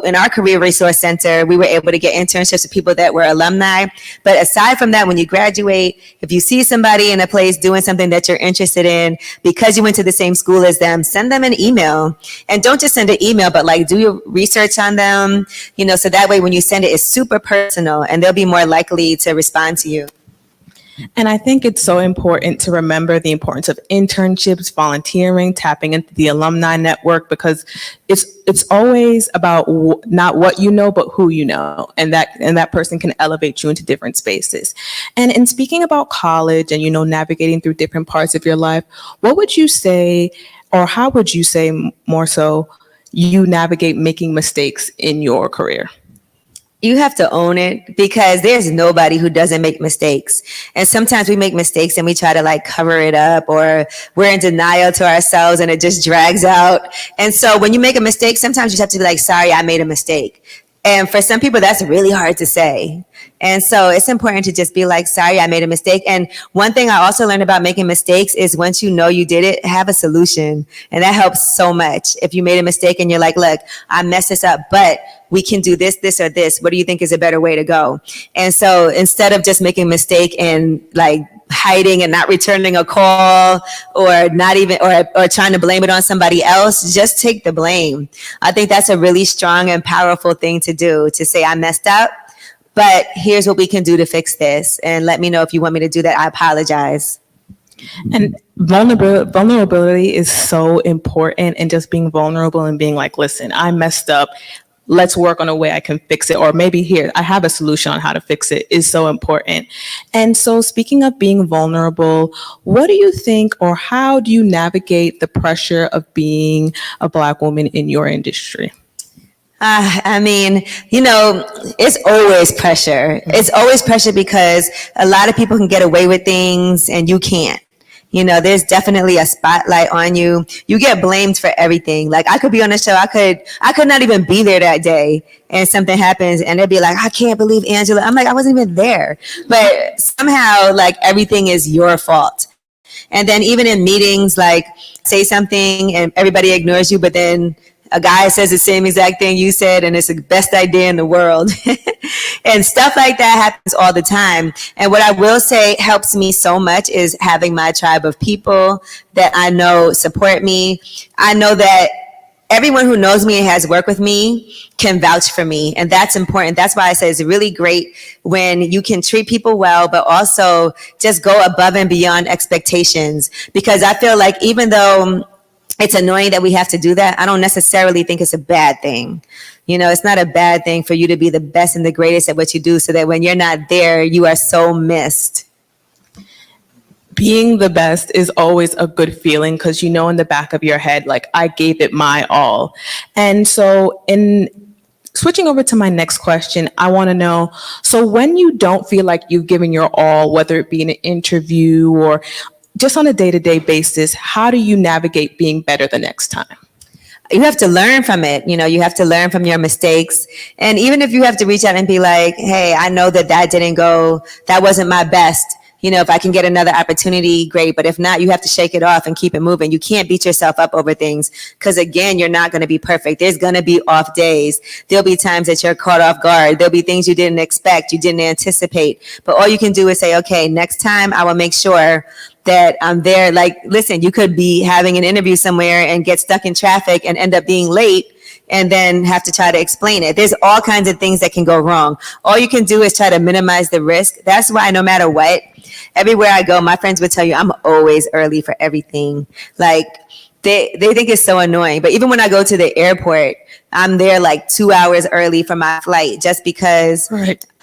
in our Career Resource Center, we were able to get internships with people that were alumni. But aside from that, when you graduate, if you see somebody in a place doing something that you're interested in, because you went to the same school as them, send them an email. And don't just send an email, but like do your research on them, so that way when you send it, it's super personal and they'll be more likely to respond to you. And I think it's so important to remember the importance of internships, volunteering, tapping into the alumni network, because it's always about not what you know, but who you know, and that person can elevate you into different spaces. And in speaking about college and navigating through different parts of your life, what would you say, or how would you say more so, you navigate making mistakes in your career? You have to own it because there's nobody who doesn't make mistakes. And sometimes we make mistakes and we try to like cover it up, or we're in denial to ourselves and it just drags out. And so when you make a mistake, sometimes you just have to be like, sorry, I made a mistake. And for some people, that's really hard to say. And so it's important to just be like, sorry, I made a mistake. And one thing I also learned about making mistakes is once you know you did it, have a solution. And that helps so much. If you made a mistake and you're like, look, I messed this up, but we can do this, this, or this. What do you think is a better way to go? And so instead of just making a mistake and like hiding and not returning a call, or not even, or trying to blame it on somebody else, just take the blame. I think that's a really strong and powerful thing to do, to say, I messed up, but here's what we can do to fix this. And let me know if you want me to do that. I apologize. And vulnerability is so important, and just being vulnerable and being like, listen, I messed up. Let's work on a way I can fix it. Or maybe here, I have a solution on how to fix it, is so important. And so speaking of being vulnerable, what do you think, or how do you navigate the pressure of being a Black woman in your industry? I mean, it's always pressure. It's always pressure because a lot of people can get away with things and you can't. There's definitely a spotlight on you. You get blamed for everything. Like I could be on a show. I could not even be there that day, and something happens and they'd be like, I can't believe Angela. I'm like, I wasn't even there. But somehow like everything is your fault. And then even in meetings, like say something and everybody ignores you, but then a guy says the same exact thing you said, and it's the best idea in the world. And stuff like that happens all the time. And what I will say helps me so much is having my tribe of people that I know support me. I know that everyone who knows me and has worked with me can vouch for me. And that's important. That's why I say it's really great when you can treat people well, but also just go above and beyond expectations. Because I feel like even though it's annoying that we have to do that, I don't necessarily think it's a bad thing. You know, it's not a bad thing for you to be the best and the greatest at what you do so that when you're not there, you are so missed. Being the best is always a good feeling because you know in the back of your head, like, I gave it my all. And so in switching over to my next question, I want to know, so when you don't feel like you've given your all, whether it be in an interview or just on a day-to-day basis, how do you navigate being better the next time? You have to learn from it. You know, you have to learn from your mistakes. And even if you have to reach out and be like, hey, I know that didn't go, that wasn't my best. You know, if I can get another opportunity, great. But if not, you have to shake it off and keep it moving. You can't beat yourself up over things because, again, you're not going to be perfect. There's going to be off days. There'll be times that you're caught off guard. There'll be things you didn't expect, you didn't anticipate. But all you can do is say, okay, next time I will make sure that I'm there. Like, listen, you could be having an interview somewhere and get stuck in traffic and end up being late and then have to try to explain it. There's all kinds of things that can go wrong. All you can do is try to minimize the risk. That's why no matter what, everywhere I go, my friends would tell you I'm always early for everything. Like, they think it's so annoying. But even when I go to the airport, I'm there like 2 hours early for my flight just because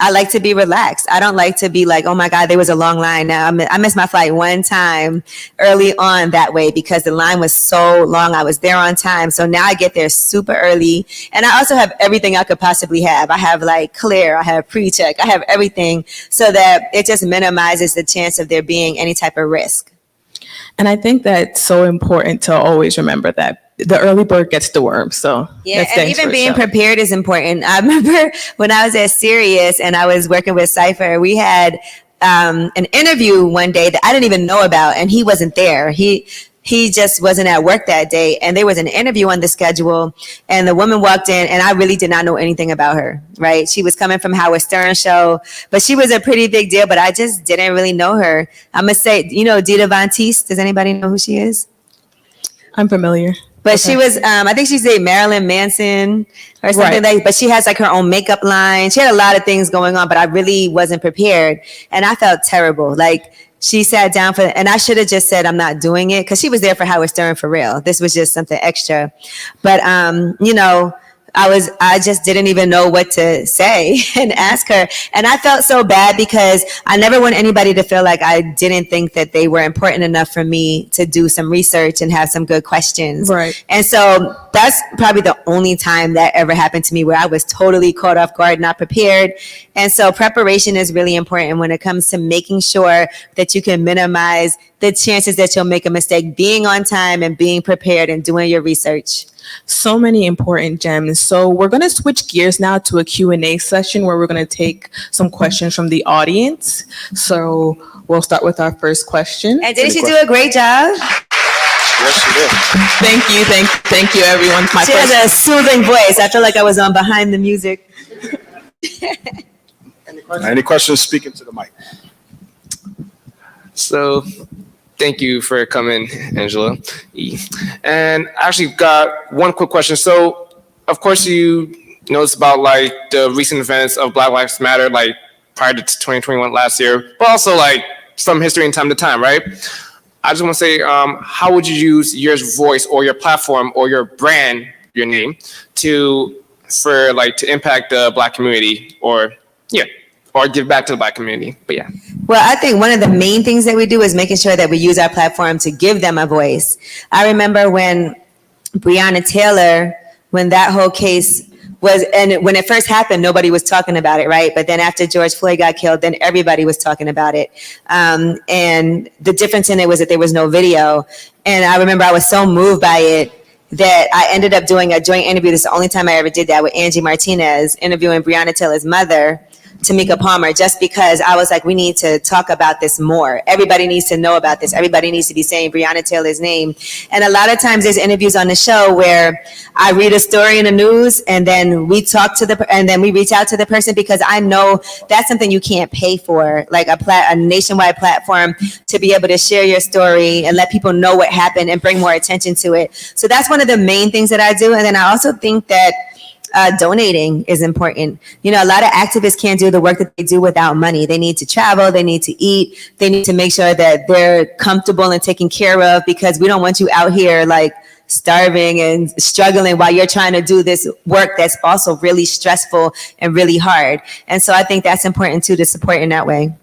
I like to be relaxed. I don't like to be like, oh my God, there was a long line. Now I missed my flight one time early on that way because the line was so long. I was there on time. So now I get there super early. And I also have everything I could possibly have. I have like clear, I have pre-check, I have everything so that it just minimizes the chance of there being any type of risk. And I think that's so important to always remember that the early bird gets the worm. So yeah, and even being prepared is important. I remember when I was at Sirius and I was working with Cypher, we had an interview one day that I didn't even know about, and he wasn't there. He just wasn't at work that day, and there was an interview on the schedule, and the woman walked in, and I really did not know anything about her, right? She was coming from Howard Stern's show, but she was a pretty big deal, but I just didn't really know her. I'm going to say, you know, Dita Von Teese, does anybody know who she is? I'm familiar. But she was, I think she's a Marilyn Manson or something like, but she has like her own makeup line. She had a lot of things going on, but I really wasn't prepared, and I felt terrible. Like, she sat down and I should have just said, I'm not doing it. Cause she was there for Howard Stern for real. This was just something extra. But, you know, I just didn't even know what to say and ask her. And I felt so bad because I never want anybody to feel like I didn't think that they were important enough for me to do some research and have some good questions. Right. And so that's probably the only time that ever happened to me where I was totally caught off guard, not prepared. And so preparation is really important when it comes to making sure that you can minimize the chances that you'll make a mistake, being on time and being prepared and doing your research. So many important gems. So we're going to switch gears now to a Q&A session where we're going to take some questions from the audience. So we'll start with our first question. And didn't she do a great job? Yes, she did. Thank you, everyone. She has a soothing voice. I feel like I was on Behind the Music. Any questions? Speaking to the mic. So, thank you for coming, Angela Yee. And I actually got one quick question. So, of course, you know it's about like the recent events of Black Lives Matter, like prior to 2021 last year, but also like from history and time to time, right? I just want to say, how would you use your voice or your platform or your brand, your name, to impact the Black community or give back to the Black community? But yeah. Well, I think one of the main things that we do is making sure that we use our platform to give them a voice. I remember when Breonna Taylor, when that whole case was, and when it first happened, nobody was talking about it, right? But then after George Floyd got killed, then everybody was talking about it. And the difference in it was that there was no video. And I remember I was so moved by it that I ended up doing a joint interview. This is the only time I ever did that with Angie Martinez, interviewing Breonna Taylor's mother, Tamika Palmer, just because I was like, we need to talk about this more. Everybody needs to know about this. Everybody needs to be saying Breonna Taylor's name. And a lot of times there's interviews on the show where I read a story in the news and then we talk to and then we reach out to the person, because I know that's something you can't pay for, like a nationwide platform to be able to share your story and let people know what happened and bring more attention to it. So that's one of the main things that I do. And then I also think that donating is important. You know, a lot of activists can't do the work that they do without money. They need to travel, they need to eat, they need to make sure that they're comfortable and taken care of, because we don't want you out here like starving and struggling while you're trying to do this work that's also really stressful and really hard. And so I think that's important too, to support in that way.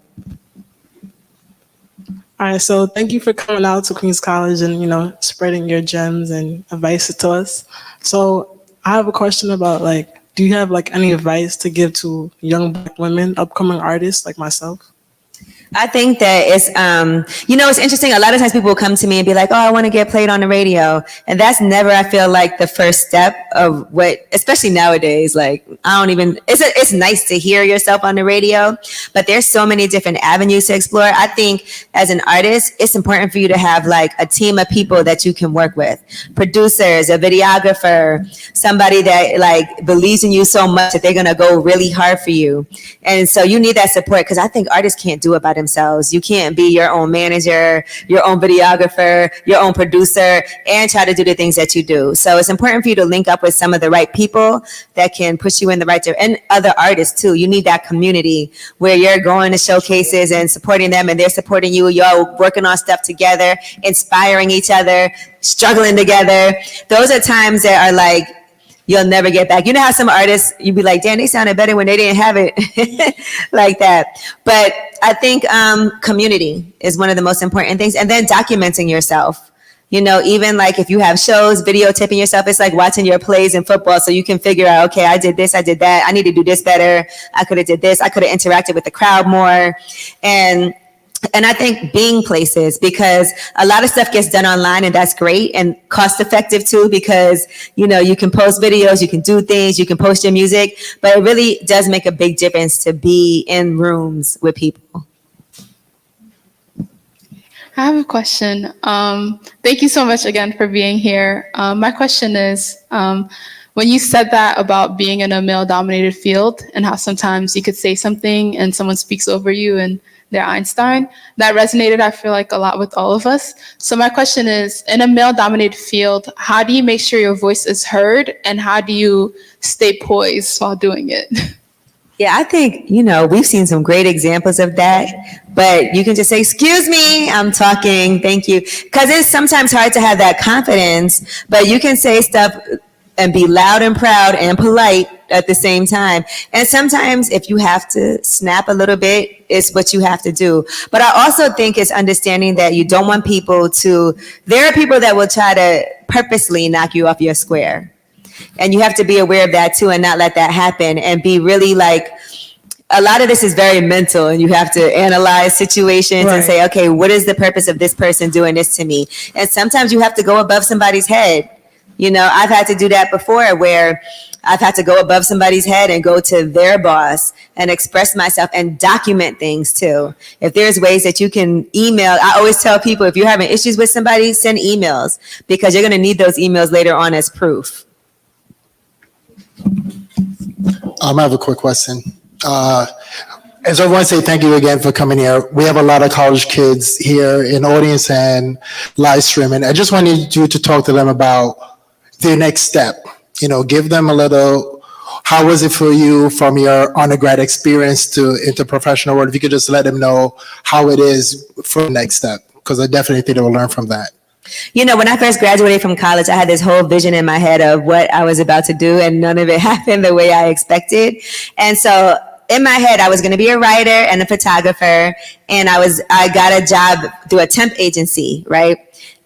All right, so thank you for coming out to Queens College and, you know, spreading your gems and advice to us. So I have a question about, like, do you have like any advice to give to young Black women, upcoming artists like myself? I think that it's, you know, it's interesting. A lot of times people will come to me and be like, oh, I want to get played on the radio. And that's never, I feel like, the first step of what, especially nowadays, like, it's nice to hear yourself on the radio, but there's so many different avenues to explore. I think as an artist, it's important for you to have like a team of people that you can work with. Producers, a videographer, somebody that like believes in you so much that they're going to go really hard for you. And so you need that support, because I think artists can't do it by themselves. You can't be your own manager, your own videographer, your own producer, and try to do the things that you do. So it's important for you to link up with some of the right people that can push you in the right direction, and other artists too. You need that community where you're going to showcases and supporting them, and they're supporting you. You're working on stuff together, inspiring each other, struggling together. Those are times that are like, you'll never get back. You know how some artists, you'd be like, damn, they sounded better when they didn't have it like that. But I think community is one of the most important things. And then documenting yourself. You know, even like if you have shows, videotaping yourself, it's like watching your plays in football, so you can figure out, okay, I did this, I did that. I need to do this better. I could have did this. I could have interacted with the crowd more. And I think being places, because a lot of stuff gets done online, and that's great and cost effective too, because, you know, you can post videos, you can do things, you can post your music, but it really does make a big difference to be in rooms with people. I have a question. Thank you so much again for being here. My question is, when you said that about being in a male-dominated field and how sometimes you could say something and someone speaks over you and they're Einstein, that resonated, I feel like, a lot with all of us. So my question is, in a male-dominated field, how do you make sure your voice is heard, and how do you stay poised while doing it? Yeah, I think, you know, we've seen some great examples of that, but you can just say, excuse me, I'm talking, thank you. Because it's sometimes hard to have that confidence, but you can say stuff and be loud and proud and polite at the same time. And sometimes if you have to snap a little bit, it's what you have to do. But I also think it's understanding that you don't want people to, there are people that will try to purposely knock you off your square. And you have to be aware of that too, and not let that happen, and be really like, a lot of this is very mental, and you have to analyze situations and say, okay, what is the purpose of this person doing this to me? And sometimes you have to go above somebody's head. You know, I've had to do that before, where I've had to go above somebody's head and go to their boss and express myself and document things too. If there's ways that you can email, I always tell people, if you're having issues with somebody, send emails, because you're going to need those emails later on as proof. I have a quick question. As everyone say, thank you again for coming here. We have a lot of college kids here in audience and live streaming. I just wanted you to talk to them about their next step. You know, give them a little, how was it for you from your undergrad experience to into professional world? If you could just let them know how it is for the next step, because I definitely think they will learn from that. You know, when I first graduated from college, I had this whole vision in my head of what I was about to do, and none of it happened the way I expected. And so in my head, I was going to be a writer and a photographer, and I got a job through a temp agency, right?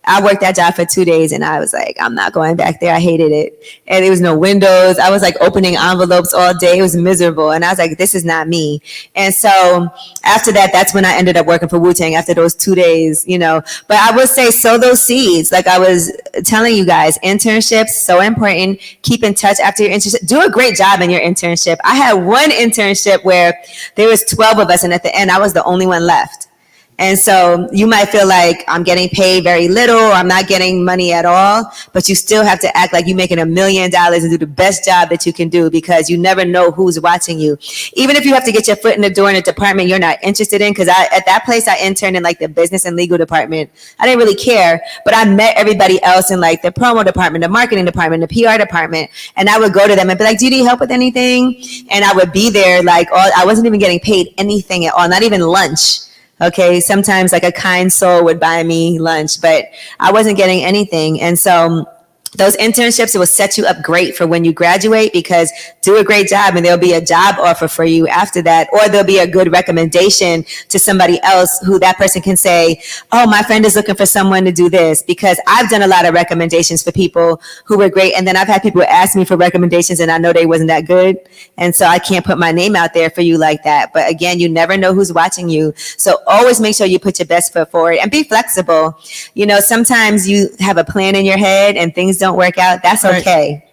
I worked that job for 2 days and I was like, I'm not going back there. I hated it. And there was no windows. I was like opening envelopes all day. It was miserable. And I was like, this is not me. And so after that, that's when I ended up working for WuTang after those 2 days, you know. But I would say sow those seeds. Like I was telling you guys, internships, so important. Keep in touch after your internship. Do a great job in your internship. I had one internship where there was 12 of us and at the end, I was the only one left. And so you might feel like I'm getting paid very little, or I'm not getting money at all, but you still have to act like you're making $1 million and do the best job that you can do, because you never know who's watching you. Even if you have to get your foot in the door in a department you're not interested in, because at that place I interned in like the business and legal department. I didn't really care, but I met everybody else in like the promo department, the marketing department, the PR department, and I would go to them and be like, do you need help with anything? And I would be there like I wasn't even getting paid anything at all, not even lunch. Okay, sometimes like a kind soul would buy me lunch, but I wasn't getting anything. And so those internships, it will set you up great for when you graduate, because do a great job and there'll be a job offer for you after that, or there'll be a good recommendation to somebody else who that person can say, oh, my friend is looking for someone to do this, because I've done a lot of recommendations for people who were great. And then I've had people ask me for recommendations and I know they wasn't that good. And so I can't put my name out there for you like that. But again, you never know who's watching you. So always make sure you put your best foot forward and be flexible. You know, sometimes you have a plan in your head and things don't work out. That's okay.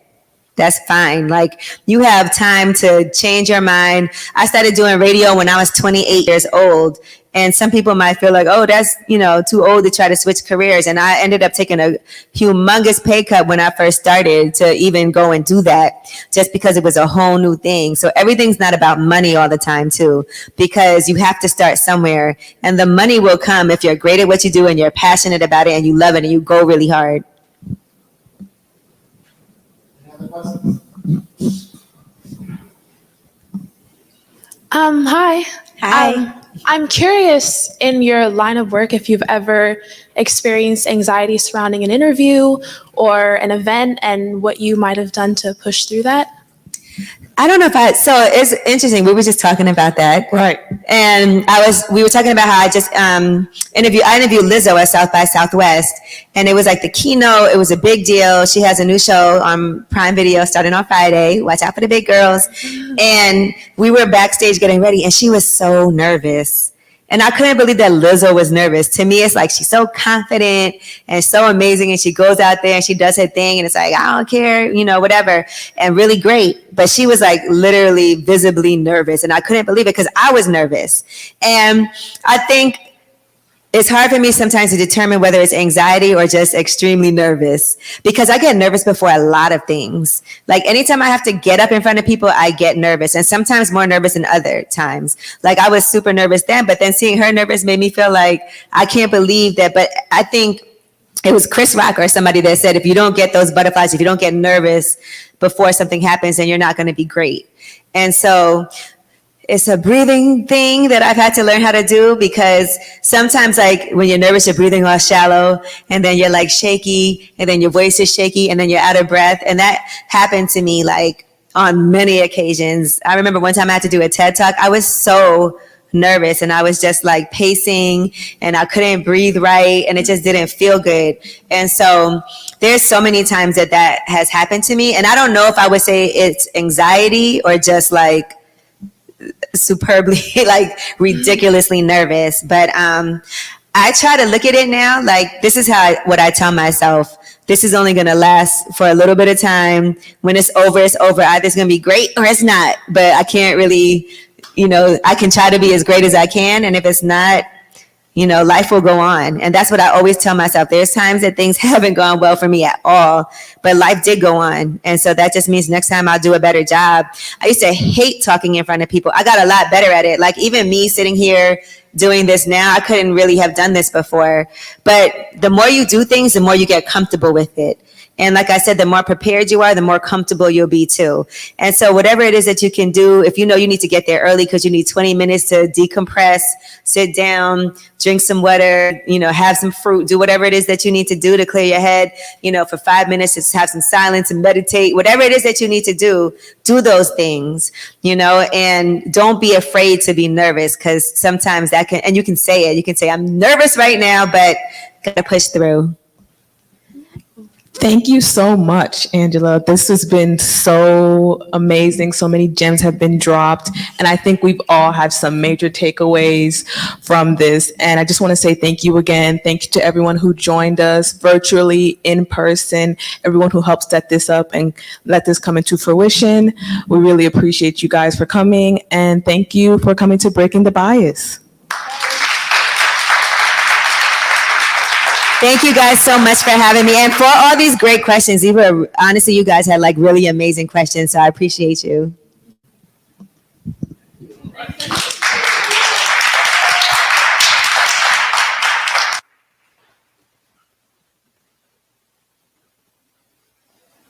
That's fine. Like, you have time to change your mind. I started doing radio when I was 28 years old. And some people might feel like, oh, that's, you know, too old to try to switch careers. And I ended up taking a humongous pay cut when I first started to even go and do that, just because it was a whole new thing. So everything's not about money all the time too, because you have to start somewhere, and the money will come if you're great at what you do and you're passionate about it and you love it and you go really hard. Hi. Hi. I'm curious, in your line of work, if you've ever experienced anxiety surrounding an interview or an event, and what you might have done to push through that. I don't know so it's interesting. We were just talking about that. Right. And we were talking about how I just interviewed Lizzo at South by Southwest, and it was like the keynote. It was a big deal. She has a new show on Prime Video starting on Friday. Watch out for the big girls. And we were backstage getting ready, and she was so nervous. And I couldn't believe that Lizzo was nervous. To me, it's like she's so confident and so amazing, and she goes out there and she does her thing, and it's like, I don't care, you know, whatever, and really great. But she was like literally visibly nervous, and I couldn't believe it because I was nervous. And I think it's hard for me sometimes to determine whether it's anxiety or just extremely nervous, because I get nervous before a lot of things. Like anytime I have to get up in front of people, I get nervous, and sometimes more nervous than other times. Like I was super nervous then, but then seeing her nervous made me feel like I can't believe that. But I think it was Chris Rock or somebody that said, if you don't get those butterflies, if you don't get nervous before something happens, then you're not going to be great. And so it's a breathing thing that I've had to learn how to do, because sometimes, like, when you're nervous, you're breathing all shallow, and then you're like shaky, and then your voice is shaky, and then you're out of breath. And that happened to me like on many occasions. I remember one time I had to do a TED Talk. I was so nervous, and I was just like pacing, and I couldn't breathe right, and it just didn't feel good. And so there's so many times that has happened to me, and I don't know if I would say it's anxiety or just like superbly like ridiculously nervous. But I try to look at it now like, this is what I tell myself. This is only going to last for a little bit of time. When it's over, it's over. Either it's going to be great or it's not. But I can't really, you know, I can try to be as great as I can. And if it's not, you know, life will go on. And that's what I always tell myself. There's times that things haven't gone well for me at all, but life did go on. And so that just means next time I'll do a better job. I used to hate talking in front of people. I got a lot better at it. Like even me sitting here doing this now, I couldn't really have done this before. But the more you do things, the more you get comfortable with it. And like I said, the more prepared you are, the more comfortable you'll be too. And so whatever it is that you can do, if you know you need to get there early because you need 20 minutes to decompress, sit down, drink some water, you know, have some fruit, do whatever it is that you need to do to clear your head, you know, for 5 minutes, just have some silence and meditate, whatever it is that you need to do those things, you know, and don't be afraid to be nervous, because sometimes that can, and you can say it, you can say, I'm nervous right now, but gotta push through. Thank you so much, Angela. This has been so amazing. So many gems have been dropped. And I think we've all had some major takeaways from this. And I just want to say thank you again. Thank you to everyone who joined us virtually, in person, everyone who helped set this up and let this come into fruition. We really appreciate you guys for coming. And thank you for coming to Breaking the Bias. Thank you guys so much for having me and for all these great questions. Honestly, you guys had like really amazing questions, so I appreciate you.